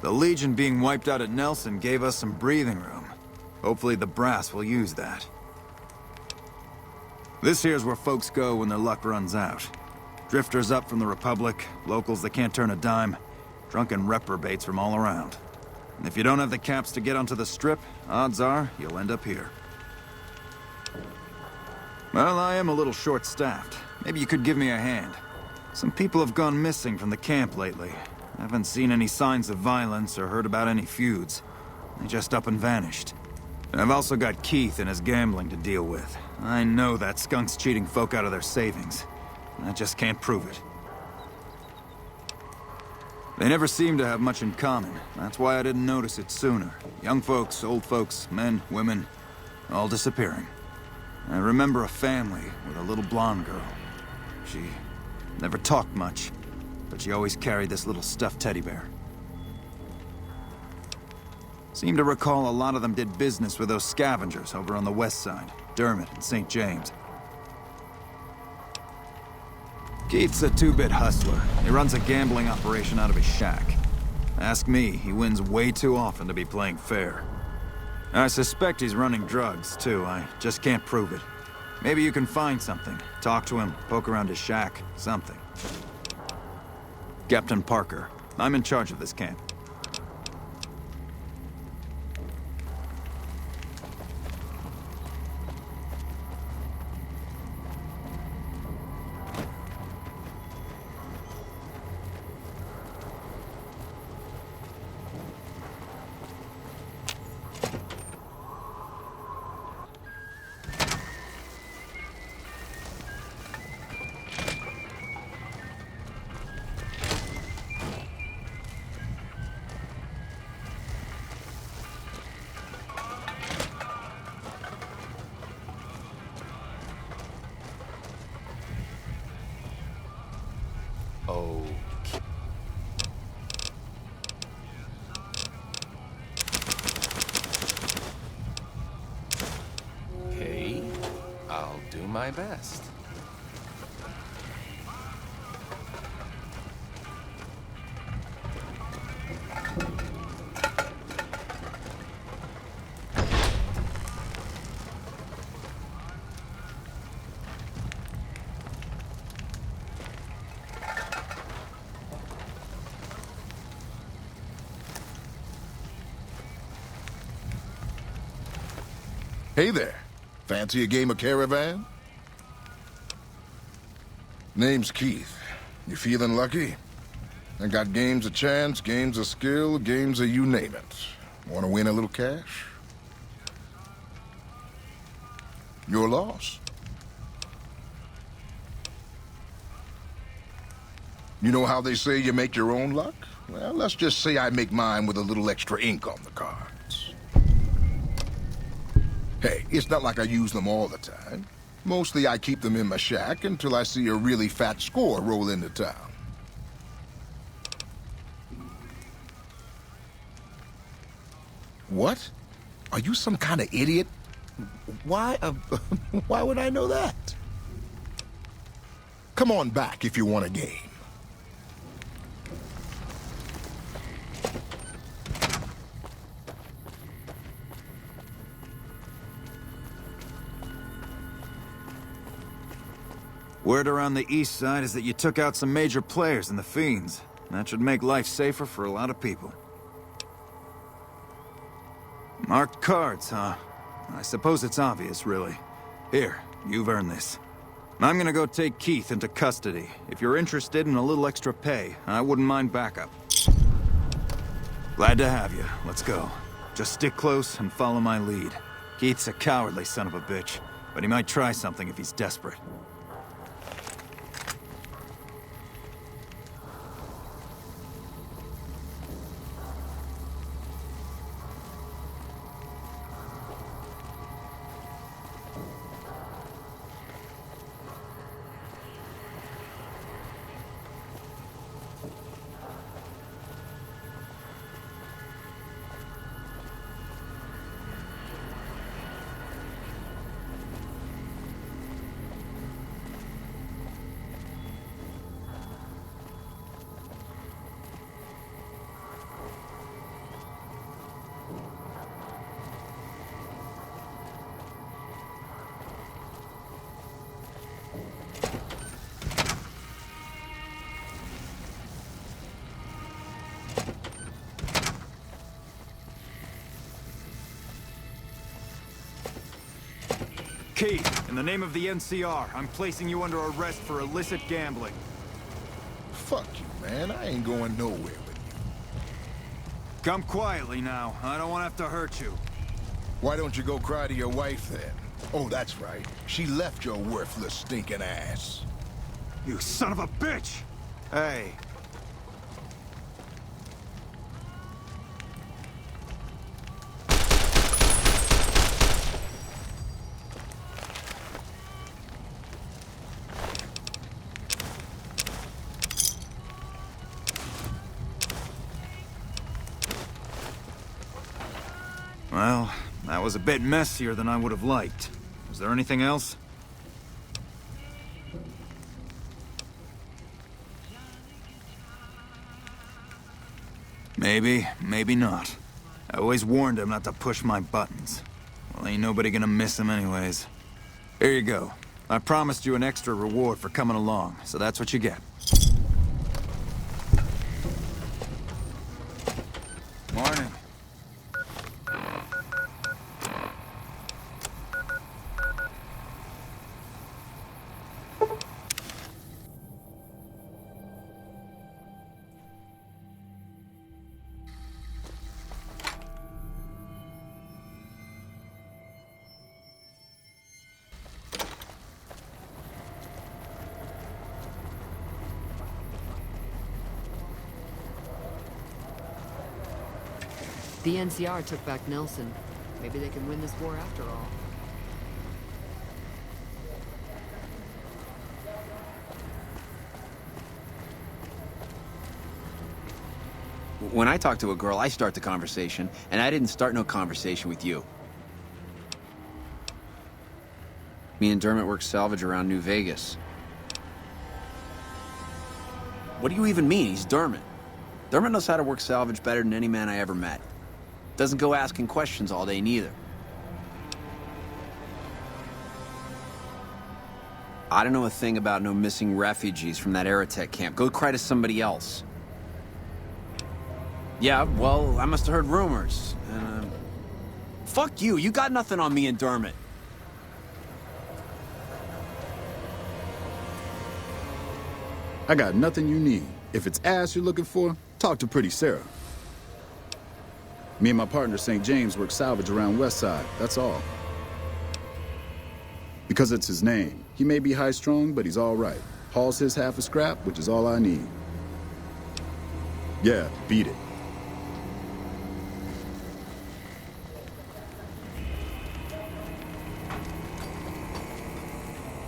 The Legion being wiped out at Nelson gave us some breathing room. Hopefully the brass will use that. This here's where folks go when their luck runs out. Drifters up from the Republic, locals that can't turn a dime, drunken reprobates from all around. And if you don't have the caps to get onto the Strip, odds are you'll end up here. Well, I am a little short-staffed. Maybe you could give me a hand. Some people have gone missing from the camp lately. I haven't seen any signs of violence or heard about any feuds. They just up and vanished. And I've also got Keith and his gambling to deal with. I know that skunk's cheating folk out of their savings. I just can't prove it. They never seem to have much in common. That's why I didn't notice it sooner. Young folks, old folks, men, women, all disappearing. I remember a family with a little blonde girl. She never talked much, but she always carried this little stuffed teddy bear. Seem to recall a lot of them did business with those scavengers over on the west side, Dermot and St. James. Keith's a two-bit hustler. He runs a gambling operation out of his shack. Ask me, he wins way too often to be playing fair. I suspect he's running drugs, too. I just can't prove it. Maybe you can find something. Talk to him, poke around his shack, something. Captain Parker, I'm in charge of this camp. Okay, I'll do my best. Hey there. Fancy a game of Caravan? Name's Keith. You feeling lucky? I got games of chance, games of skill, games of you name it. Want to win a little cash? Your loss. You know how they say you make your own luck? Well, let's just say I make mine with a little extra ink on the cards. Hey, it's not like I use them all the time. Mostly I keep them in my shack until I see a really fat score roll into town. What? Are you some kind of idiot? Why, why would I know that? Come on back if you want a game. Word around the east side is that you took out some major players in the Fiends. That should make life safer for a lot of people. Marked cards, huh? I suppose it's obvious, really. Here, you've earned this. I'm gonna go take Keith into custody. If you're interested in a little extra pay, I wouldn't mind backup. Glad to have you. Let's go. Just stick close and follow my lead. Keith's a cowardly son of a bitch, but he might try something if he's desperate. Keith, in the name of the NCR, I'm placing you under arrest for illicit gambling. Fuck you, man. I ain't going nowhere with you. Come quietly now. I don't want to have to hurt you. Why don't you go cry to your wife, then? Oh, that's right. She left your worthless, stinking ass. You son of a bitch! Hey. Well, that was a bit messier than I would have liked. Was there anything else? Maybe, maybe not. I always warned him not to push my buttons. Well, ain't nobody gonna miss him anyways. Here you go. I promised you an extra reward for coming along, so that's what you get. Morning. The NCR took back Nelson. Maybe they can win this war after all. When I talk to a girl, I start the conversation, and I didn't start no conversation with you. Me and Dermot work salvage around New Vegas. What do you even mean? He's Dermot. Dermot knows how to work salvage better than any man I ever met. Doesn't go asking questions all day, neither. I don't know a thing about no missing refugees from that Aerotech camp. Go cry to somebody else. Yeah, well, I must have heard rumors. Fuck you. You got nothing on me and Dermot. I got nothing you need. If it's ass you're looking for, talk to Pretty Sarah. Me and my partner, St. James, work salvage around West Side, that's all. Because it's his name. He may be high-strung, but he's all right. Hauls his half a scrap, which is all I need. Yeah, beat it.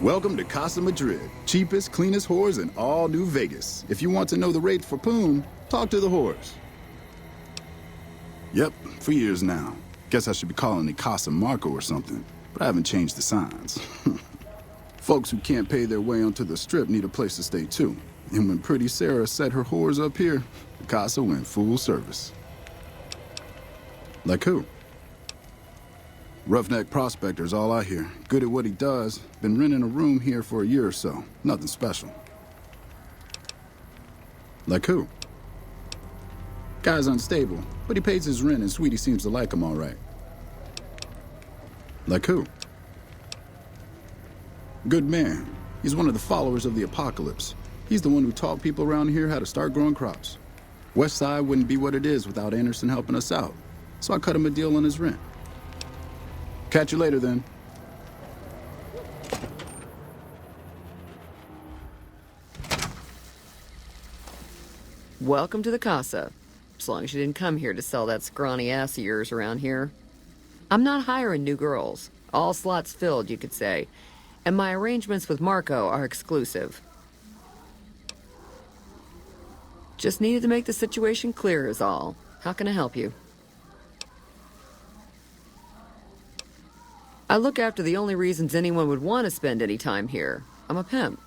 Welcome to Casa Madrid. Cheapest, cleanest whores in all New Vegas. If you want to know the rate for poon, talk to the whores. Yep, for years now. Guess I should be calling it Casa Marco or something, but I haven't changed the signs. Folks who can't pay their way onto the strip need a place to stay too. And when Pretty Sarah set her whores up here, the Casa went full service. Like who? Roughneck prospector's all I hear. Good at what he does. Been renting a room here for a year or so. Nothing special. Like who? Guy's unstable, but he pays his rent and Sweetie seems to like him all right. Like who? Good man. He's one of the followers of the apocalypse. He's the one who taught people around here how to start growing crops. West Side wouldn't be what it is without Anderson helping us out. So I cut him a deal on his rent. Catch you later, then. Welcome to the Casa. As long as you didn't come here to sell that scrawny ass of yours around here. I'm not hiring new girls. All slots filled, you could say. And my arrangements with Marco are exclusive. Just needed to make the situation clear is all. How can I help you? I look after the only reasons anyone would want to spend any time here. I'm a pimp.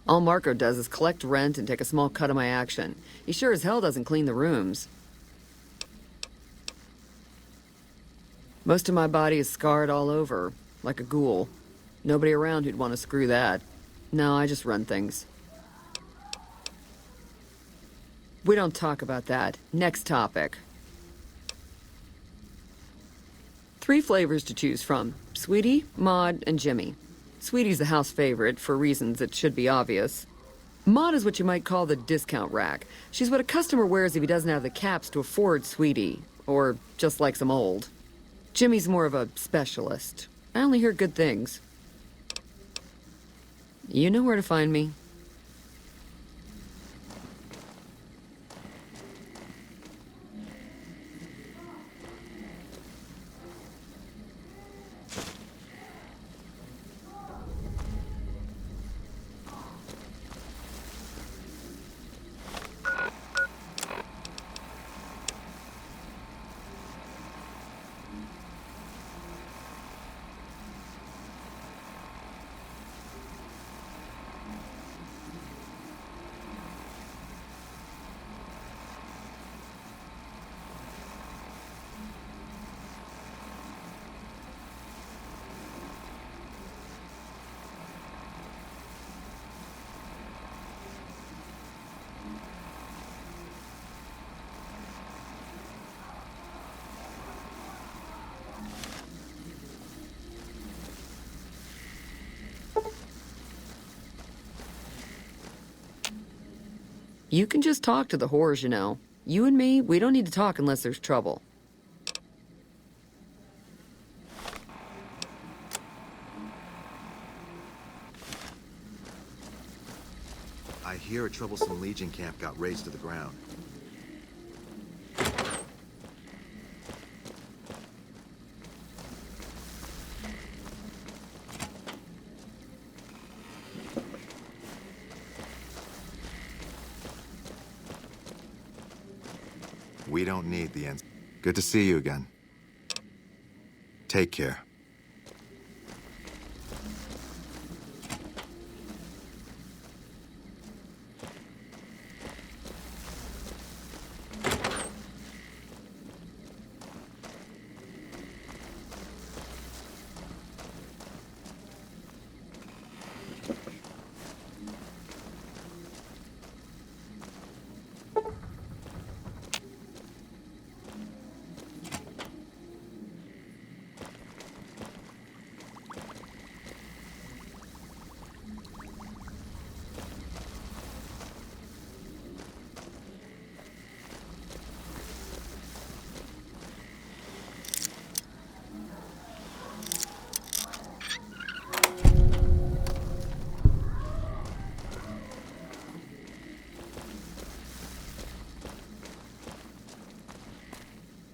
All Marco does is collect rent and take a small cut of my action. He sure as hell doesn't clean the rooms. Most of my body is scarred all over, like a ghoul. Nobody around who'd want to screw that. No, I just run things. We don't talk about that. Next topic. 3 flavors to choose from. Sweetie, Maud, and Jimmy. Sweetie's the house favorite, for reasons that should be obvious. Maud is what you might call the discount rack. She's what a customer wears if he doesn't have the caps to afford Sweetie, or just likes him old. Jimmy's more of a specialist. I only hear good things. You know where to find me. You can just talk to the whores, you know. You and me, we don't need to talk unless there's trouble. I hear a troublesome Legion camp got razed to the ground. We don't need the end. Good to see you again. Take care.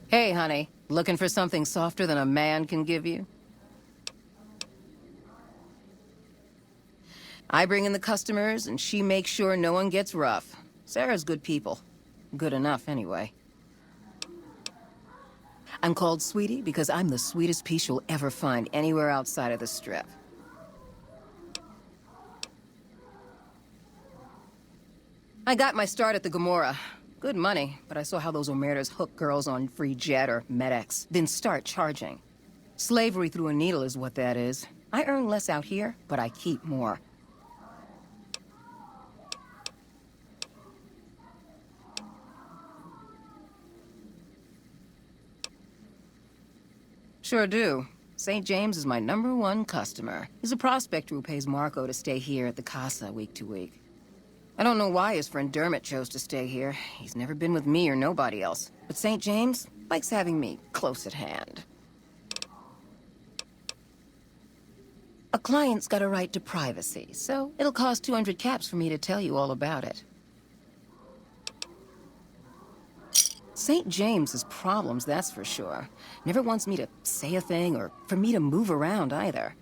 Hey, honey. Looking for something softer than a man can give you? I bring in the customers, and she makes sure no one gets rough. Sarah's good people. Good enough, anyway. I'm called Sweetie because I'm the sweetest piece you'll ever find anywhere outside of the Strip. I got my start at the Gomorrah. Good money, but I saw how those Omertas hook girls on free jet or MedX, then start charging. Slavery through a needle is what that is. I earn less out here, but I keep more. Sure do. St. James is my #1 customer. He's a prospector who pays Marco to stay here at the Casa week to week. I don't know why his friend Dermot chose to stay here. He's never been with me or nobody else. But St. James likes having me close at hand. A client's got a right to privacy, so it'll cost 200 caps for me to tell you all about it. St. James has problems, that's for sure. Never wants me to say a thing or for me to move around either.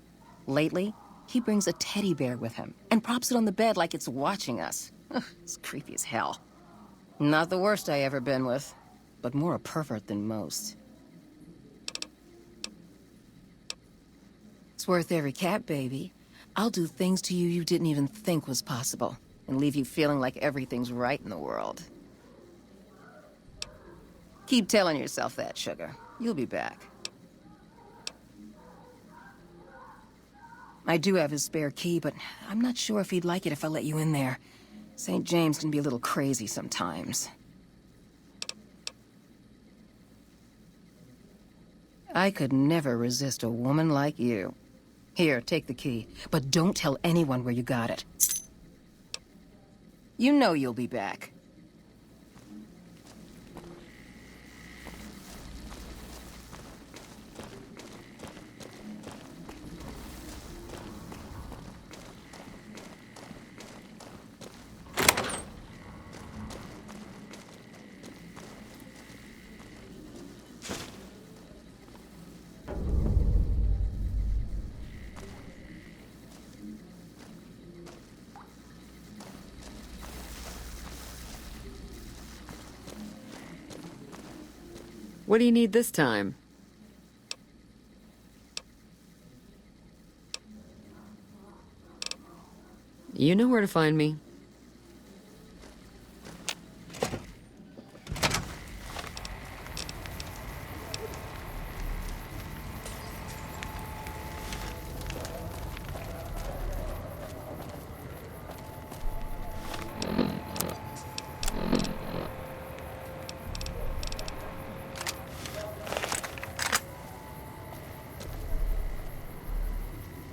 Lately, he brings a teddy bear with him and props it on the bed like it's watching us. Ugh, it's creepy as hell. Not the worst I ever been with, but more a pervert than most. It's worth every cap, baby. I'll do things to you you didn't even think was possible and leave you feeling like everything's right in the world. Keep telling yourself that, sugar. You'll be back. I do have his spare key, but I'm not sure if he'd like it if I let you in there. St. James can be a little crazy sometimes. I could never resist a woman like you. Here, take the key, but don't tell anyone where you got it. You know you'll be back. What do you need this time? You know where to find me.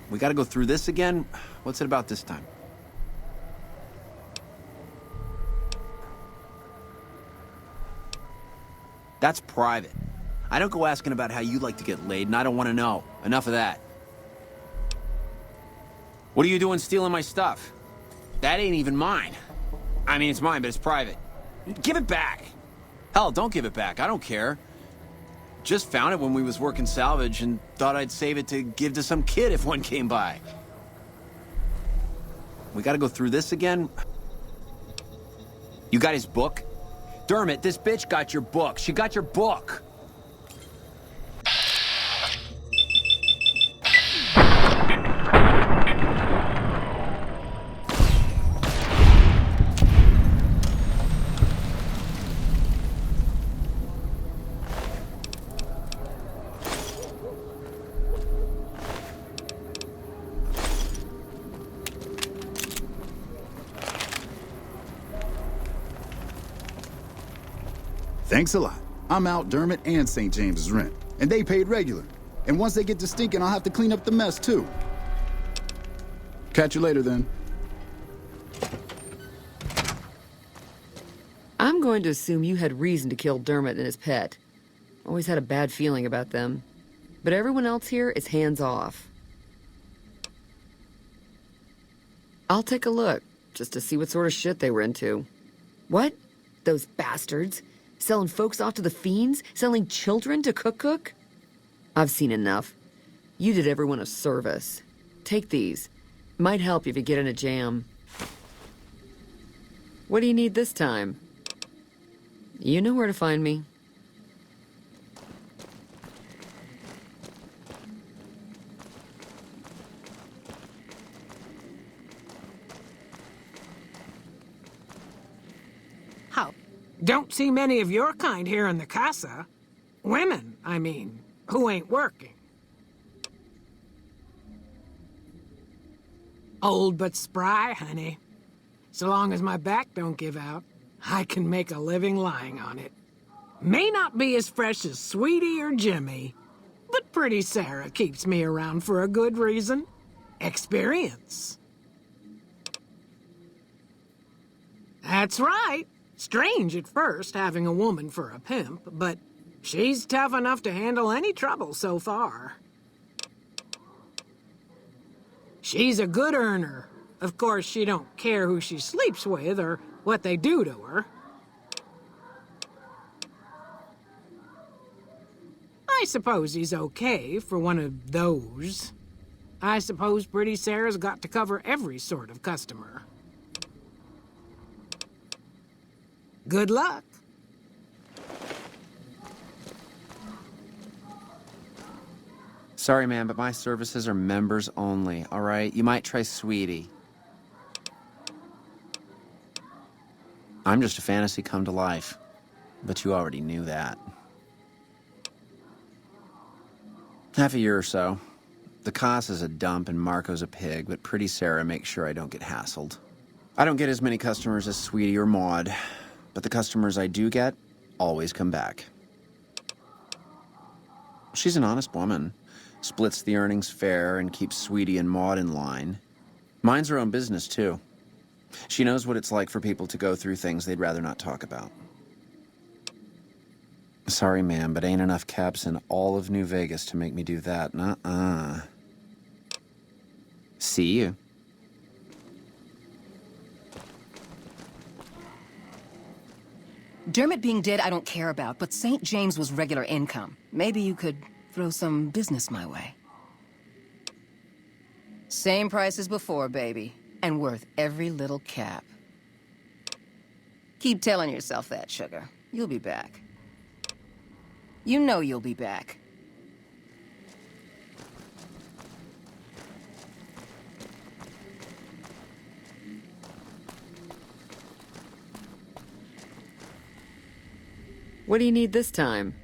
We gotta go through this again? What's it about this time? That's private. I don't go asking about how you like to get laid, and I don't want to know. Enough of that. What are you doing stealing my stuff? That ain't even mine. I mean, it's mine, but it's private. Give it back. Hell, don't give it back. I don't care. Just found it when we was working salvage and thought I'd save it to give to some kid if one came by. We gotta go through this again? You got his book? Dermot, this bitch got your book. She got your book. Thanks a lot. I'm out Dermot and St. James's rent, and they paid regular. And once they get to stinking, I'll have to clean up the mess, too. Catch you later, then. I'm going to assume you had reason to kill Dermot and his pet. Always had a bad feeling about them. But everyone else here is hands off. I'll take a look, just to see what sort of shit they were into. What? Those bastards? Selling folks off to the fiends? Selling children to cook? I've seen enough. You did everyone a service. Take these. Might help if you get in a jam. What do you need this time? You know where to find me. How? Don't see many of your kind here in the casa. Women, I mean, who ain't working. Old but spry, honey. So long as my back don't give out, I can make a living lying on it. May not be as fresh as Sweetie or Jimmy, but pretty Sarah keeps me around for a good reason. Experience. That's right. Strange at first, having a woman for a pimp, but she's tough enough to handle any trouble so far. She's a good earner. Of course, she don't care who she sleeps with or what they do to her. I suppose he's okay for one of those. I suppose Pretty Sarah's got to cover every sort of customer. Good luck. Sorry, man, but my services are members only, all right? You might try Sweetie. I'm just a fantasy come to life, but you already knew that. Half a year or so. The Casa's a dump and Marco's a pig, but Pretty Sarah makes sure I don't get hassled. I don't get as many customers as Sweetie or Maud, but the customers I do get always come back. She's an honest woman. Splits the earnings fair and keeps Sweetie and Maud in line. Minds her own business, too. She knows what it's like for people to go through things they'd rather not talk about. Sorry, ma'am, but ain't enough caps in all of New Vegas to make me do that. Nuh-uh. See you. Dermot being dead I don't care about, but St. James was regular income. Maybe you could throw some business my way. Same price as before, baby. And worth every little cap. Keep telling yourself that, sugar. You'll be back. You know you'll be back. What do you need this time?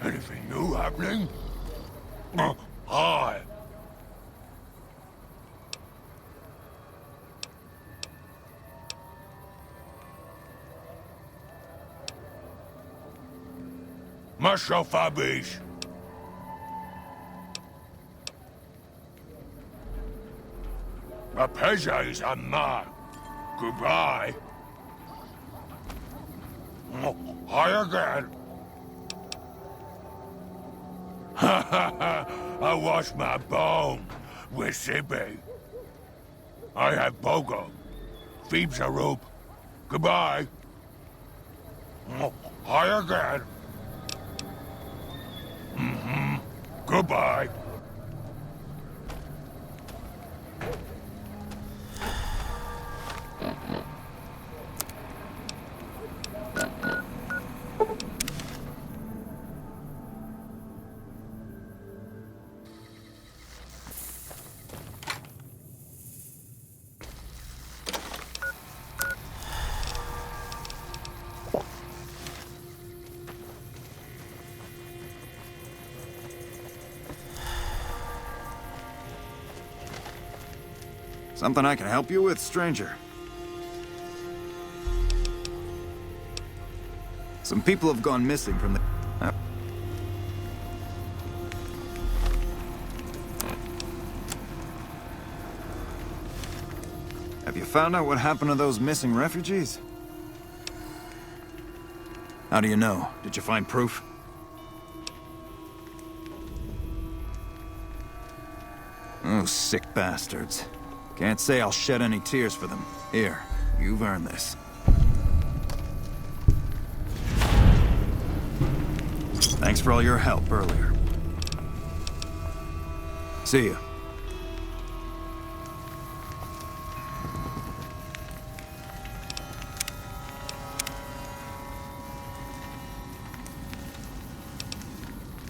Anything new happening? Hi. Marshal Fabish. A pleasure is a man. Goodbye. Hi again. I wash my bone with Sibby. I have Bogo. Phoebe's a rope. Goodbye. Hi again. Goodbye. Something I can help you with, stranger? Some people have gone missing from the... Have you found out what happened to those missing refugees? How do you know? Did you find proof? Oh, sick bastards. Can't say I'll shed any tears for them. Here, you've earned this. Thanks for all your help earlier. See you.